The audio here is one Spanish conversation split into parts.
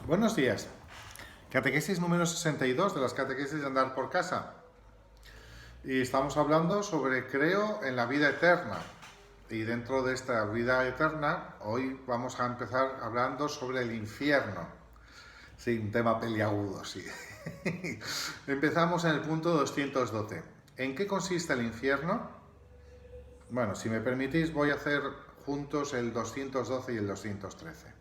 Buenos días. Catequesis número 62 de las catequesis de andar por casa. Y estamos hablando sobre creo en la vida eterna. Y dentro de esta vida eterna, hoy vamos a empezar hablando sobre el infierno. Sí, un tema peliagudo, sí. Empezamos en el punto 212. ¿En qué consiste el infierno? Bueno, si me permitís, voy a hacer juntos el 212 y el 213.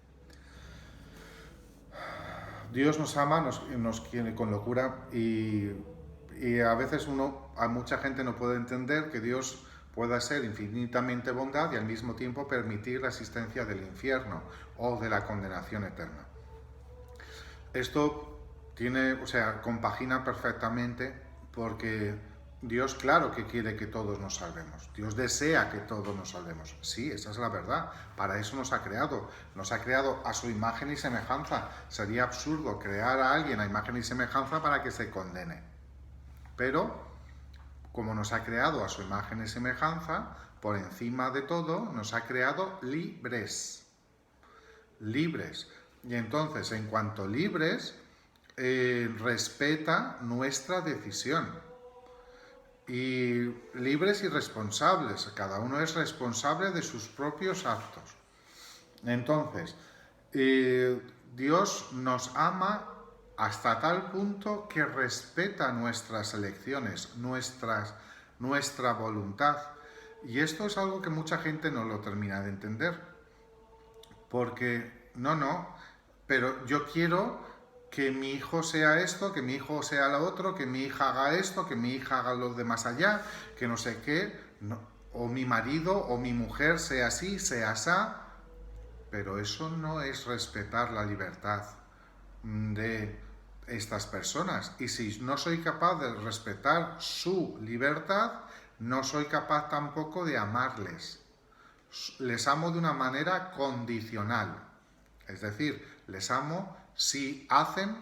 Dios nos ama, nos quiere con locura y a veces a mucha gente no puede entender que Dios pueda ser infinitamente bondad y al mismo tiempo permitir la existencia del infierno o de la condenación eterna. Esto compagina perfectamente porque Dios claro que quiere que todos nos salvemos. Dios desea que todos nos salvemos. Sí, esa es la verdad. Para eso nos ha creado. Nos ha creado a su imagen y semejanza. Sería absurdo crear a alguien a imagen y semejanza para que se condene. Pero, como nos ha creado a su imagen y semejanza, por encima de todo, nos ha creado libres. Libres. Y entonces, en cuanto libres, respeta nuestra decisión. Y libres y responsables, cada uno es responsable de sus propios actos. Entonces, Dios nos ama hasta tal punto que respeta nuestras elecciones, nuestra voluntad. Y esto es algo que mucha gente no lo termina de entender. Porque, pero yo quiero que mi hijo sea esto, que mi hijo sea lo otro, que mi hija haga esto, que mi hija haga lo de más allá, que no sé qué, o mi marido o mi mujer sea así, sea asá, pero eso no es respetar la libertad de estas personas. Y si no soy capaz de respetar su libertad, no soy capaz tampoco de amarles. Les amo de una manera condicional. Es decir, les amo si hacen,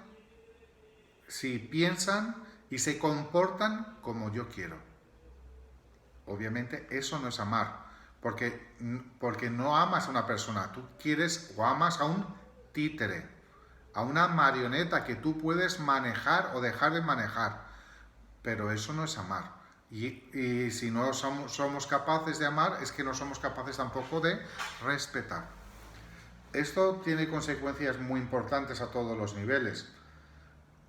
si piensan y se comportan como yo quiero. Obviamente eso no es amar, porque no amas a una persona, tú quieres o amas a un títere, a una marioneta que tú puedes manejar o dejar de manejar, pero eso no es amar. Y si no somos capaces de amar, es que no somos capaces tampoco de respetar. Esto tiene consecuencias muy importantes a todos los niveles.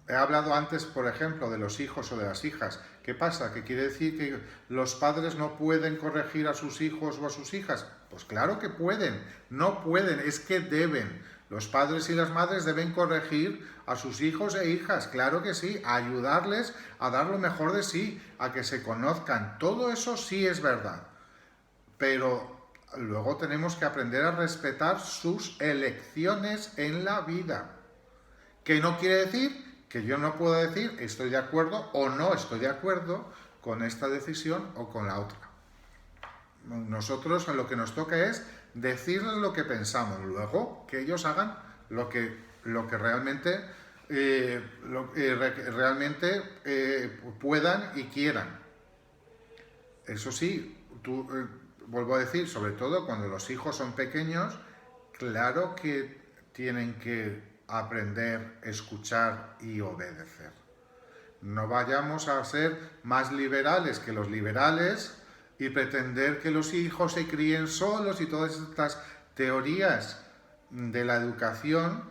He hablado antes, por ejemplo, de los hijos o de las hijas. ¿Qué pasa? ¿Que quiere decir que los padres no pueden corregir a sus hijos o a sus hijas? Pues claro que pueden, no pueden, es que deben. Los padres y las madres deben corregir a sus hijos e hijas, claro que sí, a ayudarles a dar lo mejor de sí, a que se conozcan. Todo eso sí es verdad. Pero luego tenemos que aprender a respetar sus elecciones en la vida. Que no quiere decir que yo no pueda decir estoy de acuerdo o no estoy de acuerdo con esta decisión o con la otra. Nosotros lo que nos toca es decirles lo que pensamos, luego que ellos hagan lo que realmente puedan y quieran. Eso sí, vuelvo a decir, sobre todo cuando los hijos son pequeños, claro que tienen que aprender, escuchar y obedecer. No vayamos a ser más liberales que los liberales y pretender que los hijos se críen solos y todas estas teorías de la educación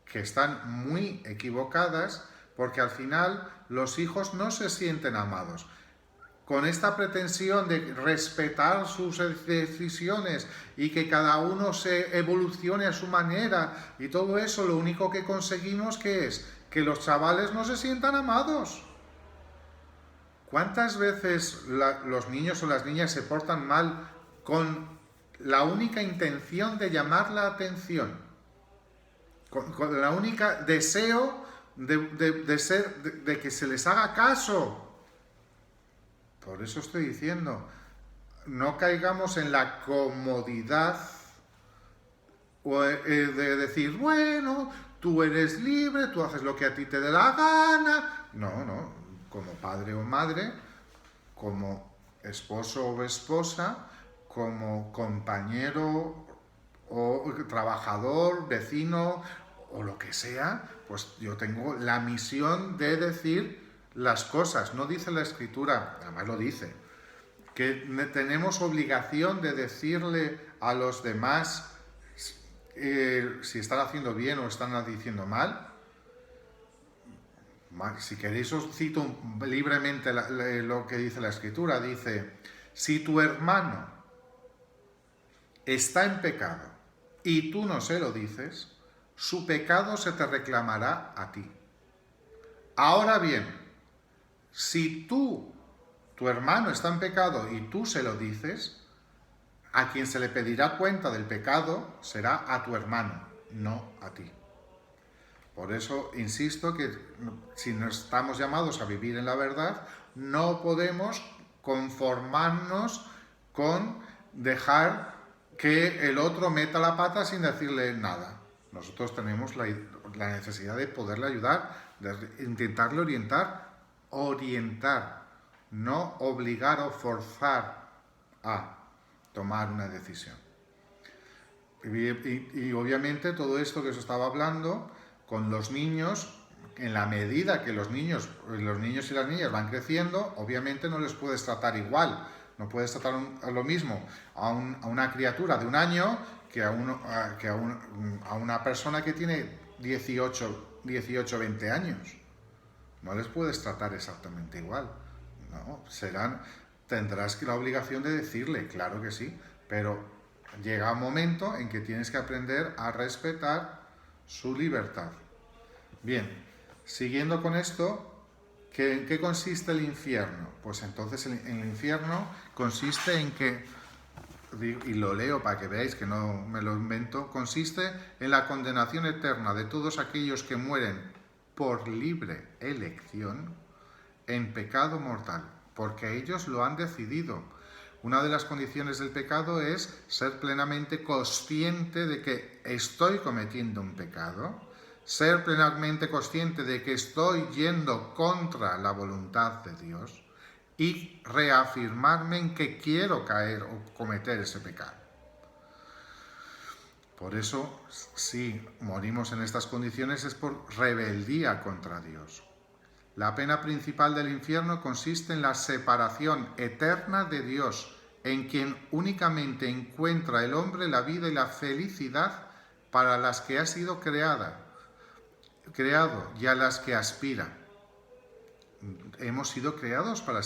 que están muy equivocadas, porque al final los hijos no se sienten amados. Con esta pretensión de respetar sus decisiones y que cada uno se evolucione a su manera y todo eso, lo único que conseguimos que es que los chavales no se sientan amados. ¿Cuántas veces los niños o las niñas se portan mal con la única intención de llamar la atención? Con la única deseo de que se les haga caso. Por eso estoy diciendo, no caigamos en la comodidad de decir, bueno, tú eres libre, tú haces lo que a ti te dé la gana. No, como padre o madre, como esposo o esposa, como compañero o trabajador, vecino o lo que sea, pues yo tengo la misión de decir las cosas. No dice la Escritura, además lo dice, que tenemos obligación de decirle a los demás si están haciendo bien o están diciendo mal. Si queréis os cito libremente lo que dice la Escritura. Dice, si tu hermano está en pecado y tú no se lo dices, su pecado se te reclamará a ti. Ahora bien, si tu hermano está en pecado y tú se lo dices, a quien se le pedirá cuenta del pecado será a tu hermano, no a ti. Por eso insisto que si no estamos llamados a vivir en la verdad, no podemos conformarnos con dejar que el otro meta la pata sin decirle nada. Nosotros tenemos la necesidad de poderle ayudar, de intentarle orientar, no obligar o forzar a tomar una decisión. Y obviamente todo esto que os estaba hablando con los niños, en la medida que los niños y las niñas van creciendo, obviamente no les puedes tratar igual. No puedes tratar lo mismo a una criatura de 1 año que a una persona que tiene 18, 20 años. No les puedes tratar exactamente igual. No, tendrás la obligación de decirle, claro que sí, pero llega un momento en que tienes que aprender a respetar su libertad. Bien, siguiendo con esto, ¿en qué consiste el infierno? Pues entonces el infierno consiste en que, y lo leo para que veáis que no me lo invento, consiste en la condenación eterna de todos aquellos que mueren por libre elección en pecado mortal, porque ellos lo han decidido. Una de las condiciones del pecado es ser plenamente consciente de que estoy cometiendo un pecado, ser plenamente consciente de que estoy yendo contra la voluntad de Dios y reafirmarme en que quiero caer o cometer ese pecado. Por eso, si morimos en estas condiciones es por rebeldía contra Dios. La pena principal del infierno consiste en la separación eterna de Dios, en quien únicamente encuentra el hombre la vida y la felicidad para las que ha sido creado y a las que aspira. Hemos sido creados para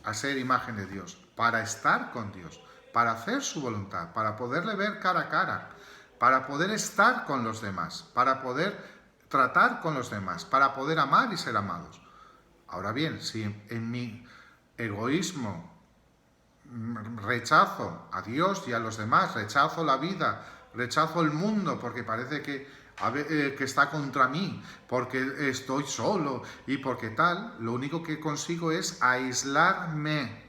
a ser imagen de Dios, para estar con Dios, para hacer su voluntad, para poderle ver cara a cara, para poder estar con los demás, para poder tratar con los demás, para poder amar y ser amados. Ahora bien, si en mi egoísmo rechazo a Dios y a los demás, rechazo la vida, rechazo el mundo porque parece que está contra mí, porque estoy solo y porque tal, lo único que consigo es aislarme,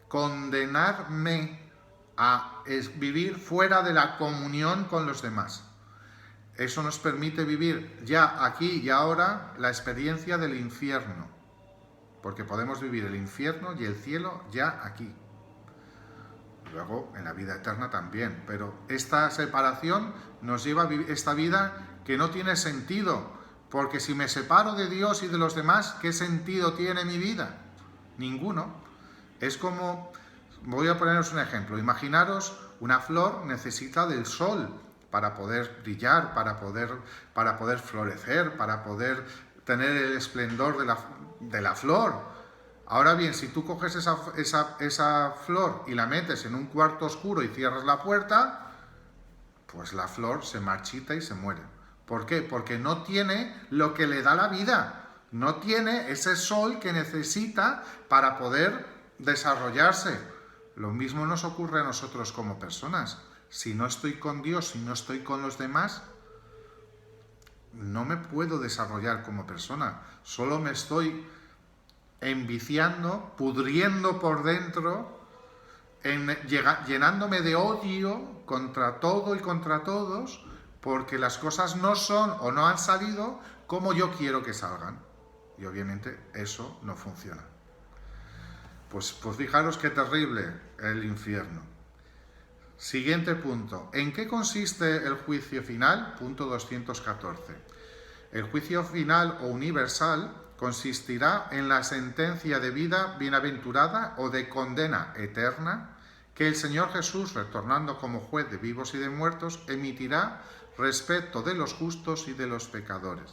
condenarme a vivir fuera de la comunión con los demás. Eso nos permite vivir ya aquí y ahora la experiencia del infierno, porque podemos vivir el infierno y el cielo ya aquí. Luego en la vida eterna también, pero esta separación nos lleva a vivir esta vida que no tiene sentido, porque si me separo de Dios y de los demás, ¿qué sentido tiene mi vida? Ninguno. Es como, voy a poneros un ejemplo, imaginaros una flor necesita del sol para poder brillar, para poder florecer, para poder tener el esplendor de la flor. Ahora bien, si tú coges esa flor y la metes en un cuarto oscuro y cierras la puerta, pues la flor se marchita y se muere. ¿Por qué? Porque no tiene lo que le da la vida, no tiene ese sol que necesita para poder desarrollarse. Lo mismo nos ocurre a nosotros como personas. Si no estoy con Dios, si no estoy con los demás, no me puedo desarrollar como persona. Solo me estoy enviciando, pudriendo por dentro, llenándome de odio contra todo y contra todos, porque las cosas no son o no han salido como yo quiero que salgan. Y obviamente eso no funciona. Pues fijaros qué terrible el infierno. Siguiente punto. ¿En qué consiste el juicio final? Punto 214. El juicio final o universal consistirá en la sentencia de vida bienaventurada o de condena eterna que el Señor Jesús, retornando como juez de vivos y de muertos, emitirá respecto de los justos y de los pecadores,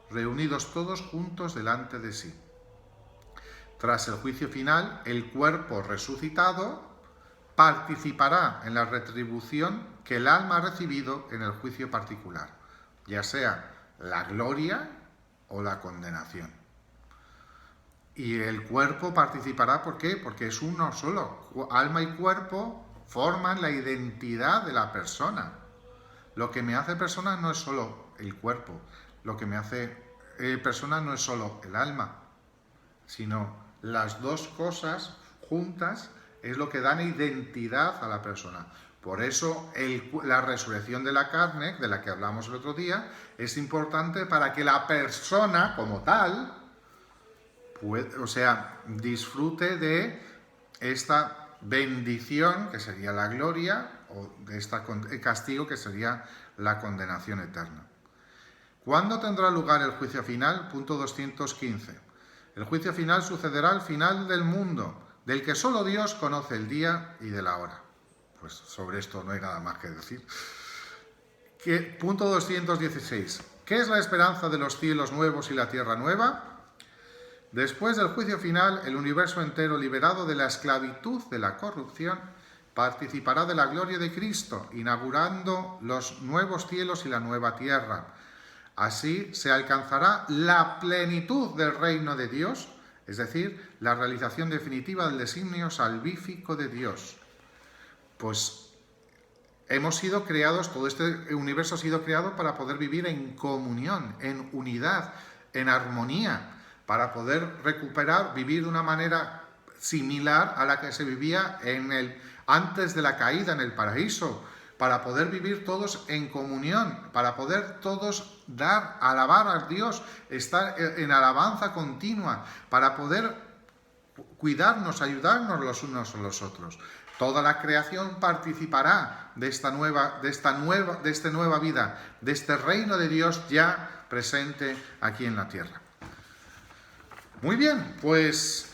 reunidos todos juntos delante de sí. Tras el juicio final, el cuerpo resucitado participará en la retribución que el alma ha recibido en el juicio particular, ya sea la gloria o la condenación. Y el cuerpo participará, ¿por qué? Porque es uno solo. Alma y cuerpo forman la identidad de la persona. Lo que me hace persona no es solo el cuerpo, lo que me hace persona no es solo el alma, sino las dos cosas juntas es lo que dan identidad a la persona. Por eso la resurrección de la carne, de la que hablamos el otro día, es importante para que la persona como tal, disfrute de esta bendición, que sería la gloria, o de este castigo, que sería la condenación eterna. ¿Cuándo tendrá lugar el juicio final? Punto 215. El juicio final sucederá al final del mundo, del que solo Dios conoce el día y de la hora. Pues sobre esto no hay nada más que decir. Punto 216. ¿Qué es la esperanza de los cielos nuevos y la tierra nueva? Después del juicio final, el universo entero, liberado de la esclavitud de la corrupción, participará de la gloria de Cristo, inaugurando los nuevos cielos y la nueva tierra. Así se alcanzará la plenitud del reino de Dios, es decir, la realización definitiva del designio salvífico de Dios. Pues hemos sido creados, todo este universo ha sido creado para poder vivir en comunión, en unidad, en armonía, para poder recuperar, vivir de una manera similar a la que se vivía antes de la caída en el paraíso, para poder vivir todos en comunión, para poder todos alabar a Dios, estar en alabanza continua, para poder cuidarnos, ayudarnos los unos a los otros. Toda la creación participará de esta nueva vida, de este reino de Dios ya presente aquí en la tierra. Muy bien, pues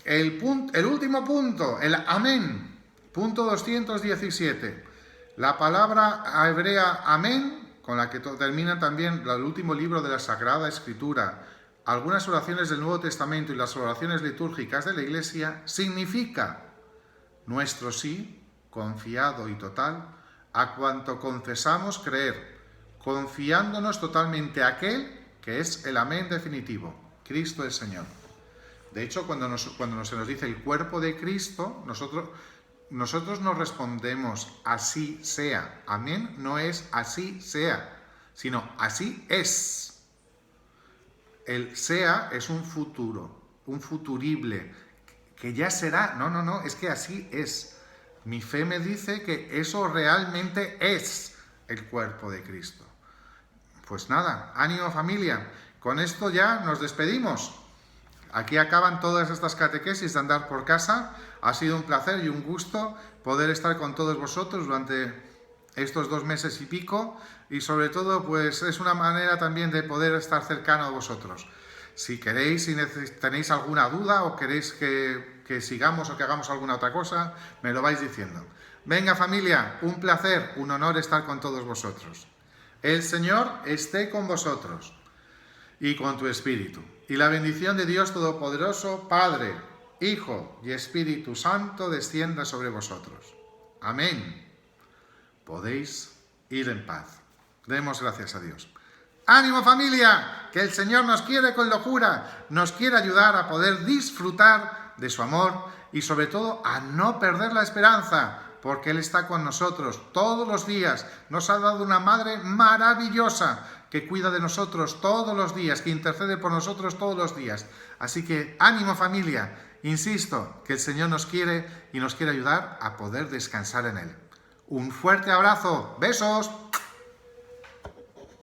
el último punto, el amén, punto 217. La palabra hebrea amén, con la que termina también el último libro de la Sagrada Escritura, algunas oraciones del Nuevo Testamento y las oraciones litúrgicas de la Iglesia, significa nuestro sí, confiado y total, a cuanto confesamos creer, confiándonos totalmente a aquel que es el amén definitivo, Cristo el Señor. De hecho, cuando se nos dice el cuerpo de Cristo, nosotros no respondemos así sea. Amén no es así sea, sino así es. El sea es un futuro, un futurible, que ya será. No, es que así es. Mi fe me dice que eso realmente es el cuerpo de Cristo. Pues nada, ánimo familia. Con esto ya nos despedimos. Aquí acaban todas estas catequesis de andar por casa. Ha sido un placer y un gusto poder estar con todos vosotros durante estos 2 meses y pico, y sobre todo pues es una manera también de poder estar cercano a vosotros. Si queréis, si tenéis alguna duda o queréis que sigamos o que hagamos alguna otra cosa, me lo vais diciendo. Venga familia, un placer, un honor estar con todos vosotros. El Señor esté con vosotros y con tu espíritu. Y la bendición de Dios Todopoderoso, Padre, Hijo y Espíritu Santo descienda sobre vosotros. Amén. Podéis ir en paz. Demos gracias a Dios. ¡Ánimo familia! Que el Señor nos quiere con locura, nos quiere ayudar a poder disfrutar de su amor y sobre todo a no perder la esperanza, porque Él está con nosotros todos los días. Nos ha dado una madre maravillosa que cuida de nosotros todos los días, que intercede por nosotros todos los días. Así que ánimo familia, insisto, que el Señor nos quiere y nos quiere ayudar a poder descansar en Él. Un fuerte abrazo, besos.